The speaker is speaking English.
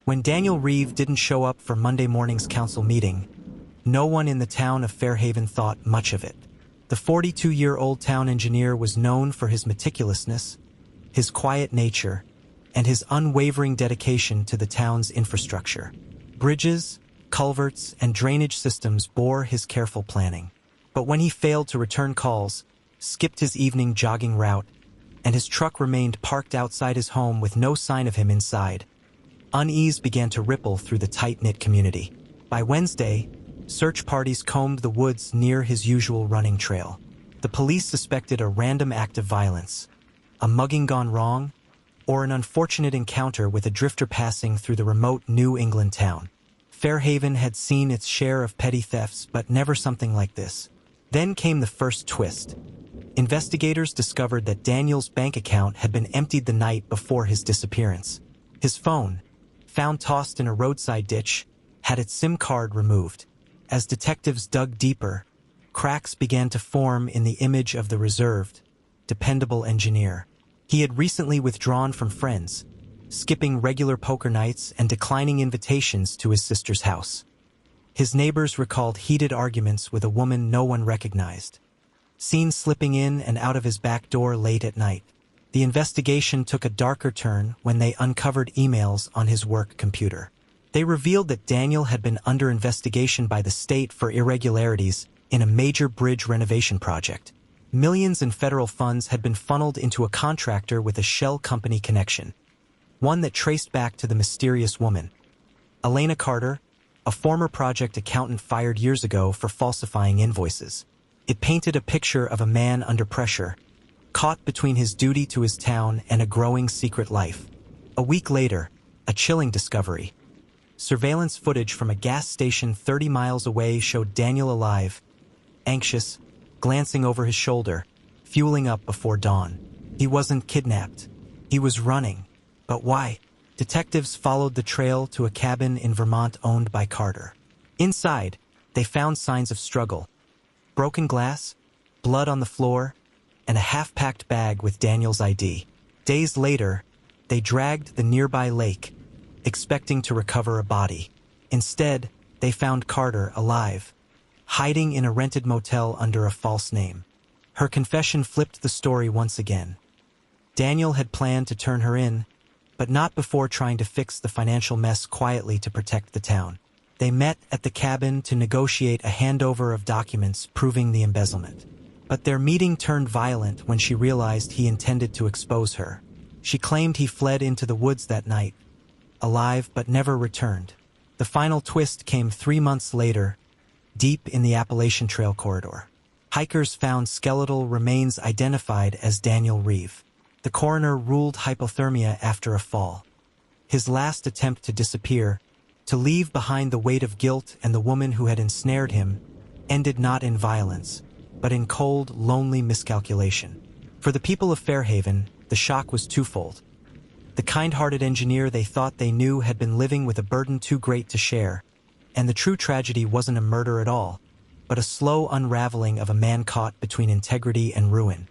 When Daniel Reeve didn't show up for Monday morning's council meeting, no one in the town of Fairhaven thought much of it. The 42-year-old town engineer was known for his meticulousness, his quiet nature, and his unwavering dedication to the town's infrastructure. Bridges, culverts, and drainage systems bore his careful planning. But when he failed to return calls, skipped his evening jogging route, and his truck remained parked outside his home with no sign of him inside, unease began to ripple through the tight-knit community. By Wednesday, search parties combed the woods near his usual running trail. The police suspected a random act of violence, a mugging gone wrong, or an unfortunate encounter with a drifter passing through the remote New England town. Fairhaven had seen its share of petty thefts, but never something like this. Then came the first twist. Investigators discovered that Daniel's bank account had been emptied the night before his disappearance. His phone, found tossed in a roadside ditch, had its SIM card removed. As detectives dug deeper, cracks began to form in the image of the reserved, dependable engineer. He had recently withdrawn from friends, skipping regular poker nights and declining invitations to his sister's house. His neighbors recalled heated arguments with a woman no one recognized, seen slipping in and out of his back door late at night. The investigation took a darker turn when they uncovered emails on his work computer. They revealed that Daniel had been under investigation by the state for irregularities in a major bridge renovation project. Millions in federal funds had been funneled into a contractor with a shell company connection, one that traced back to the mysterious woman, Elena Carter, a former project accountant fired years ago for falsifying invoices. It painted a picture of a man under pressure, caught between his duty to his town and a growing secret life. A week later, a chilling discovery. Surveillance footage from a gas station 30 miles away showed Daniel alive, anxious, glancing over his shoulder, fueling up before dawn. He wasn't kidnapped. He was running. But why? Detectives followed the trail to a cabin in Vermont owned by Carter. Inside, they found signs of struggle. Broken glass, blood on the floor, and a half-packed bag with Daniel's ID. Days later, they dragged the nearby lake, expecting to recover a body. Instead, they found Carter alive, hiding in a rented motel under a false name. Her confession flipped the story once again. Daniel had planned to turn her in, but not before trying to fix the financial mess quietly to protect the town. They met at the cabin to negotiate a handover of documents proving the embezzlement. But their meeting turned violent when she realized he intended to expose her. She claimed he fled into the woods that night, alive but never returned. The final twist came 3 months later, deep in the Appalachian Trail corridor. Hikers found skeletal remains identified as Daniel Reeve. The coroner ruled hypothermia after a fall. His last attempt to disappear, to leave behind the weight of guilt and the woman who had ensnared him, ended not in violence, but in cold, lonely miscalculation. For the people of Fairhaven, the shock was twofold. The kind-hearted engineer they thought they knew had been living with a burden too great to share, and the true tragedy wasn't a murder at all, but a slow unraveling of a man caught between integrity and ruin.